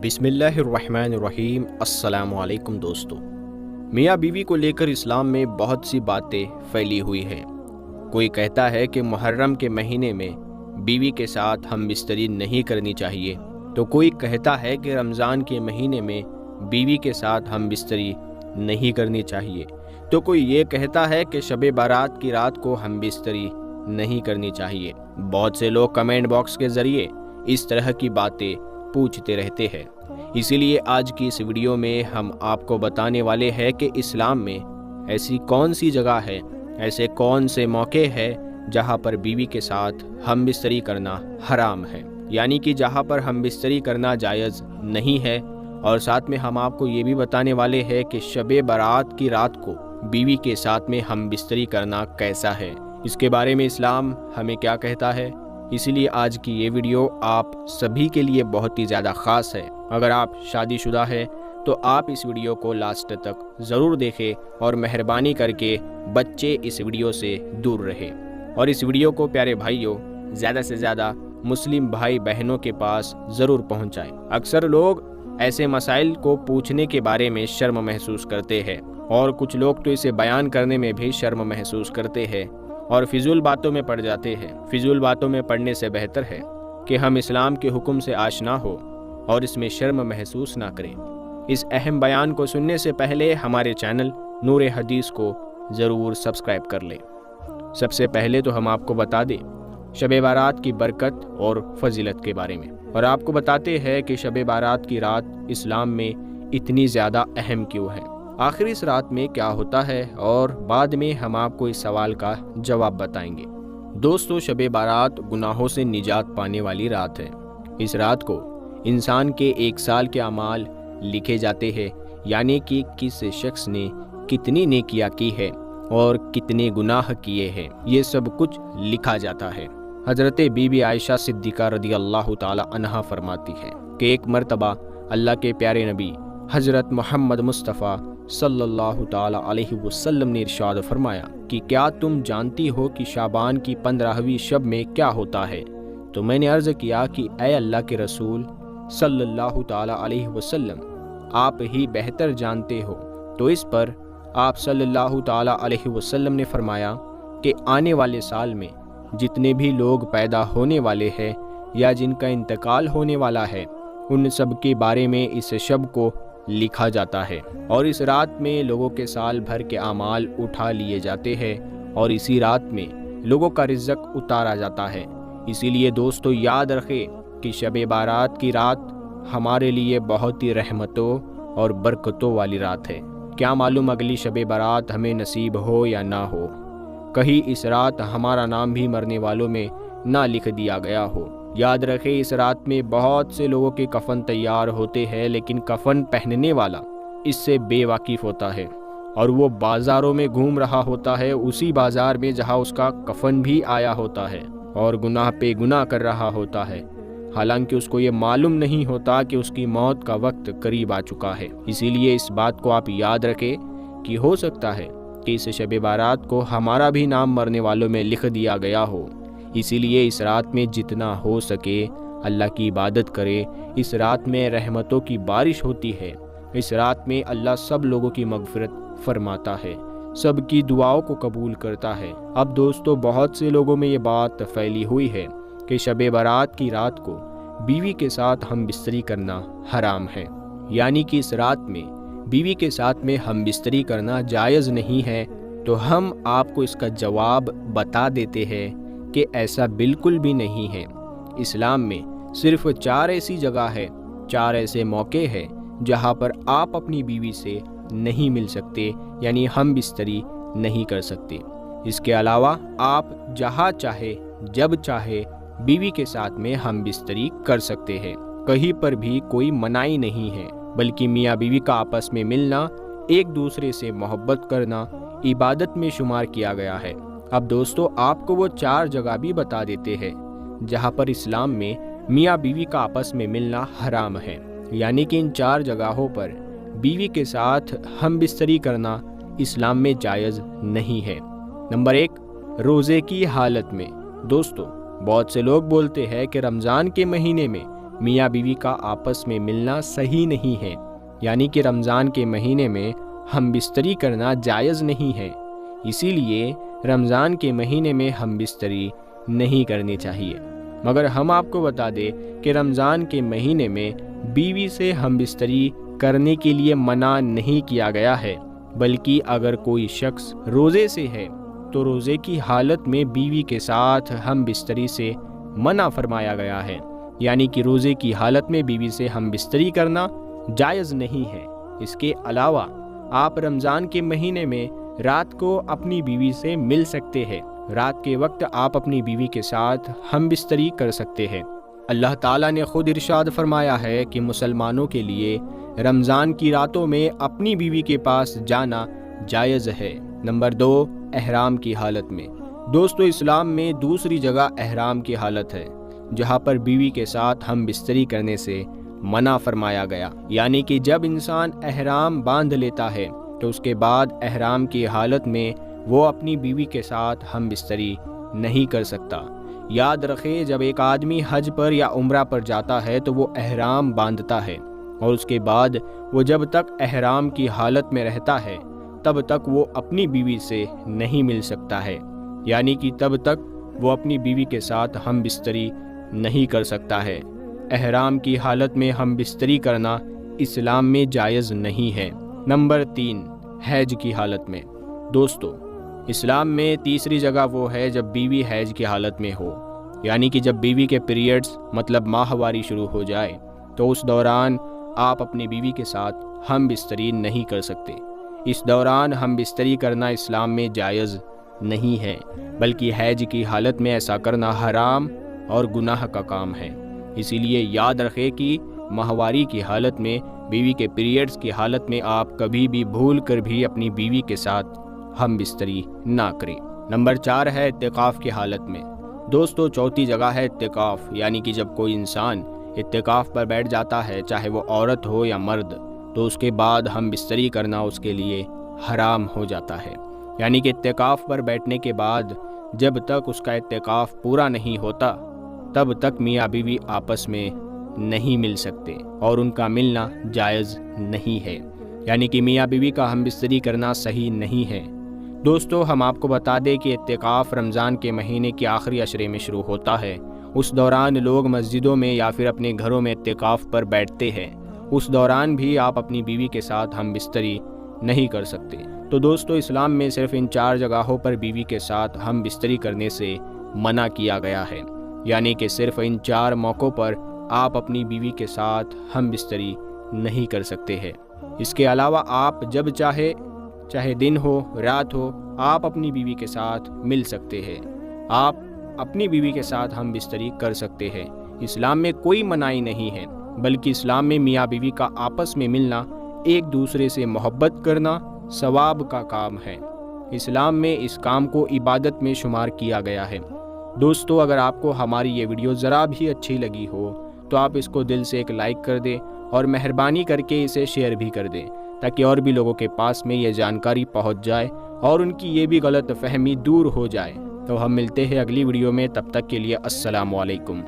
بسم اللہ الرحمن الرحیم۔ السلام علیکم دوستو، میاں بیوی کو لے کر اسلام میں بہت سی باتیں پھیلی ہوئی ہیں۔ کوئی کہتا ہے کہ محرم کے مہینے میں بیوی کے ساتھ ہم بستری نہیں کرنی چاہیے، تو کوئی کہتا ہے کہ رمضان کے مہینے میں بیوی کے ساتھ ہم بستری نہیں کرنی چاہیے، تو کوئی یہ کہتا ہے کہ شب بارات کی رات کو ہم بستری نہیں کرنی چاہیے۔ بہت سے لوگ کمنٹ باکس کے ذریعے اس طرح کی باتیں پوچھتے رہتے ہیں۔ اسی لیے آج کی اس ویڈیو میں ہم آپ کو بتانے والے ہیں کہ اسلام میں ایسی کون سی جگہ ہے، ایسے کون سے موقع ہے جہاں پر بیوی کے ساتھ ہم بستری کرنا حرام ہے، یعنی کہ جہاں پر ہم بستری کرنا جائز نہیں ہے۔ اور ساتھ میں ہم آپ کو یہ بھی بتانے والے ہیں کہ شب برات کی رات کو بیوی کے ساتھ میں ہم بستری کرنا کیسا ہے، اس کے بارے میں اسلام ہمیں کیا کہتا ہے۔ اسی لیے آج کی یہ ویڈیو آپ سبھی کے لیے بہت ہی زیادہ خاص ہے۔ اگر آپ شادی شدہ ہے تو آپ اس ویڈیو کو لاسٹ تک ضرور دیکھیں، اور مہربانی کر کے بچے اس ویڈیو سے دور رہیں، اور اس ویڈیو کو پیارے بھائیوں زیادہ سے زیادہ مسلم بھائی بہنوں کے پاس ضرور پہنچائیں۔ اکثر لوگ ایسے مسائل کو پوچھنے کے بارے میں شرم محسوس کرتے ہیں، اور کچھ لوگ تو اسے بیان کرنے میں بھی شرم محسوس کرتے ہیں اور فضول باتوں میں پڑ جاتے ہیں۔ فضول باتوں میں پڑنے سے بہتر ہے کہ ہم اسلام کے حکم سے آشنا ہو اور اس میں شرم محسوس نہ کریں۔ اس اہم بیان کو سننے سے پہلے ہمارے چینل نور حدیث کو ضرور سبسکرائب کر لیں۔ سب سے پہلے تو ہم آپ کو بتا دیں شب بارات کی برکت اور فضیلت کے بارے میں، اور آپ کو بتاتے ہیں کہ شب بارات کی رات اسلام میں اتنی زیادہ اہم کیوں ہے، آخر اس رات میں کیا ہوتا ہے، اور بعد میں ہم آپ کو اس سوال کا جواب بتائیں گے۔ دوستو، شب بارات گناہوں سے نجات پانے والی رات ہے۔ اس رات کو انسان کے 1 سال کے اعمال لکھے جاتے ہیں، یعنی کہ کس شخص نے کتنی نیکیاں کی ہے اور کتنے گناہ کیے ہیں، یہ سب کچھ لکھا جاتا ہے۔ حضرت بی بی عائشہ صدیقہ رضی اللہ تعالی عنہا فرماتی ہے کہ ایک مرتبہ اللہ کے پیارے نبی حضرت محمد مصطفیٰ صلی اللہ تعالی علیہ وسلم نے ارشاد فرمایا کہ کیا تم جانتی ہو کہ شعبان کی 15ویں شب میں کیا ہوتا ہے؟ تو میں نے عرض کیا کہ اے اللہ کے رسول صلی اللہ تعالی علیہ وسلم، آپ ہی بہتر جانتے ہو۔ تو اس پر آپ صلی اللہ تعالی علیہ وسلم نے فرمایا کہ آنے والے سال میں جتنے بھی لوگ پیدا ہونے والے ہیں یا جن کا انتقال ہونے والا ہے، ان سب کے بارے میں اس شب کو لکھا جاتا ہے، اور اس رات میں لوگوں کے سال بھر کے اعمال اٹھا لیے جاتے ہیں، اور اسی رات میں لوگوں کا رزق اتارا جاتا ہے۔ اسی لیے دوستو یاد رکھیں کہ شب بارات کی رات ہمارے لیے بہت ہی رحمتوں اور برکتوں والی رات ہے۔ کیا معلوم اگلی شب بارات ہمیں نصیب ہو یا نہ ہو، کہیں اس رات ہمارا نام بھی مرنے والوں میں نہ لکھ دیا گیا ہو۔ یاد رکھیں اس رات میں بہت سے لوگوں کے کفن تیار ہوتے ہیں، لیکن کفن پہننے والا اس سے بے واقف ہوتا ہے، اور وہ بازاروں میں گھوم رہا ہوتا ہے، اسی بازار میں جہاں اس کا کفن بھی آیا ہوتا ہے، اور گناہ پہ گناہ کر رہا ہوتا ہے، حالانکہ اس کو یہ معلوم نہیں ہوتا کہ اس کی موت کا وقت قریب آ چکا ہے۔ اسی لیے اس بات کو آپ یاد رکھیں کہ ہو سکتا ہے کہ اس شب بارات کو ہمارا بھی نام مرنے والوں میں لکھ دیا گیا ہو۔ اسی لیے اس رات میں جتنا ہو سکے اللہ کی عبادت کرے۔ اس رات میں رحمتوں کی بارش ہوتی ہے، اس رات میں اللہ سب لوگوں کی مغفرت فرماتا ہے، سب کی دعاؤں کو قبول کرتا ہے۔ اب دوستو بہت سے لوگوں میں یہ بات پھیلی ہوئی ہے کہ شب برات کی رات کو بیوی کے ساتھ ہم بستری کرنا حرام ہے، یعنی کہ اس رات میں بیوی کے ساتھ میں ہم بستری کرنا جائز نہیں ہے۔ تو ہم آپ کو اس کا جواب بتا دیتے ہیں کہ ایسا بالکل بھی نہیں ہے۔ اسلام میں صرف 4 ایسی جگہ ہے، 4 ایسے موقع ہیں جہاں پر آپ اپنی بیوی سے نہیں مل سکتے، یعنی ہم بستری نہیں کر سکتے۔ اس کے علاوہ آپ جہاں چاہے جب چاہے بیوی کے ساتھ میں ہم بستری کر سکتے ہیں، کہیں پر بھی کوئی منائی نہیں ہے، بلکہ میاں بیوی کا آپس میں ملنا، ایک دوسرے سے محبت کرنا عبادت میں شمار کیا گیا ہے۔ اب دوستو آپ کو وہ 4 جگہ بھی بتا دیتے ہیں جہاں پر اسلام میں میاں بیوی کا آپس میں ملنا حرام ہے، یعنی کہ ان 4 جگہوں پر بیوی کے ساتھ ہم بستری کرنا اسلام میں جائز نہیں ہے۔ نمبر 1، روزے کی حالت میں۔ دوستو بہت سے لوگ بولتے ہیں کہ رمضان کے مہینے میں میاں بیوی کا آپس میں ملنا صحیح نہیں ہے، یعنی کہ رمضان کے مہینے میں ہم بستری کرنا جائز نہیں ہے، اسی لیے رمضان کے مہینے میں ہم بستری نہیں کرنی چاہیے۔ مگر ہم آپ کو بتا دیں کہ رمضان کے مہینے میں بیوی سے ہم بستری کرنے کے لیے منع نہیں کیا گیا ہے، بلکہ اگر کوئی شخص روزے سے ہے تو روزے کی حالت میں بیوی کے ساتھ ہم بستری سے منع فرمایا گیا ہے، یعنی کہ روزے کی حالت میں بیوی سے ہم بستری کرنا جائز نہیں ہے۔ اس کے علاوہ آپ رمضان کے مہینے میں رات کو اپنی بیوی سے مل سکتے ہیں، رات کے وقت آپ اپنی بیوی کے ساتھ ہم بستری کر سکتے ہیں۔ اللہ تعالیٰ نے خود ارشاد فرمایا ہے کہ مسلمانوں کے لیے رمضان کی راتوں میں اپنی بیوی کے پاس جانا جائز ہے۔ نمبر 2، احرام کی حالت میں۔ دوستو، اسلام میں دوسری جگہ احرام کی حالت ہے جہاں پر بیوی کے ساتھ ہم بستری کرنے سے منع فرمایا گیا، یعنی کہ جب انسان احرام باندھ لیتا ہے تو اس کے بعد احرام کی حالت میں وہ اپنی بیوی کے ساتھ ہم بستری نہیں کر سکتا۔ یاد رکھے، جب ایک آدمی حج پر یا عمرہ پر جاتا ہے تو وہ احرام باندھتا ہے، اور اس کے بعد وہ جب تک احرام کی حالت میں رہتا ہے تب تک وہ اپنی بیوی سے نہیں مل سکتا ہے، یعنی کہ تب تک وہ اپنی بیوی کے ساتھ ہم بستری نہیں کر سکتا ہے۔ احرام کی حالت میں ہم بستری کرنا اسلام میں جائز نہیں ہے۔ نمبر 3، حیض کی حالت میں۔ دوستو، اسلام میں تیسری جگہ وہ ہے جب بیوی حیض کی حالت میں ہو، یعنی کہ جب بیوی کے پیریڈز مطلب ماہواری شروع ہو جائے تو اس دوران آپ اپنی بیوی کے ساتھ ہم بستری نہیں کر سکتے۔ اس دوران ہم بستری کرنا اسلام میں جائز نہیں ہے، بلکہ حیض کی حالت میں ایسا کرنا حرام اور گناہ کا کام ہے۔ اسی لیے یاد رکھے کہ ماہواری کی حالت میں، بیوی کے پیریڈز کی حالت میں آپ کبھی بھی بھول کر بھی اپنی بیوی کے ساتھ ہم بستری نہ کریں۔ نمبر 4 ہے اعتکاف کی حالت میں۔ دوستو، چوتھی جگہ ہے اعتکاف، یعنی کہ جب کوئی انسان اعتکاف پر بیٹھ جاتا ہے، چاہے وہ عورت ہو یا مرد، تو اس کے بعد ہم بستری کرنا اس کے لیے حرام ہو جاتا ہے، یعنی کہ اعتکاف پر بیٹھنے کے بعد جب تک اس کا اعتکاف پورا نہیں ہوتا تب تک میاں بیوی آپس میں نہیں مل سکتے اور ان کا ملنا جائز نہیں ہے، یعنی کہ میاں بیوی کا ہم بستری کرنا صحیح نہیں ہے۔ دوستو، ہم آپ کو بتا دیں کہ اعتکاف رمضان کے مہینے کے آخری عشرے میں شروع ہوتا ہے۔ اس دوران لوگ مسجدوں میں یا پھر اپنے گھروں میں اعتکاف پر بیٹھتے ہیں، اس دوران بھی آپ اپنی بیوی کے ساتھ ہم بستری نہیں کر سکتے۔ تو دوستو، اسلام میں صرف ان 4 جگہوں پر بیوی کے ساتھ ہم بستری کرنے سے منع کیا گیا ہے، یعنی کہ صرف ان 4 موقعوں پر آپ اپنی بیوی کے ساتھ ہم بستری نہیں کر سکتے ہیں۔ اس کے علاوہ آپ جب چاہے دن ہو رات ہو، آپ اپنی بیوی کے ساتھ مل سکتے ہیں، آپ اپنی بیوی کے ساتھ ہم بستری کر سکتے ہیں۔ اسلام میں کوئی منائی نہیں ہے، بلکہ اسلام میں میاں بیوی کا آپس میں ملنا، ایک دوسرے سے محبت کرنا ثواب کا کام ہے۔ اسلام میں اس کام کو عبادت میں شمار کیا گیا ہے۔ دوستو، اگر آپ کو ہماری یہ ویڈیو ذرا بھی اچھی لگی ہو تو آپ اس کو دل سے ایک لائک کر دیں اور مہربانی کر کے اسے شیئر بھی کر دیں، تاکہ اور بھی لوگوں کے پاس میں یہ جانکاری پہنچ جائے اور ان کی یہ بھی غلط فہمی دور ہو جائے۔ تو ہم ملتے ہیں اگلی ویڈیو میں، تب تک کے لیے السلام علیکم۔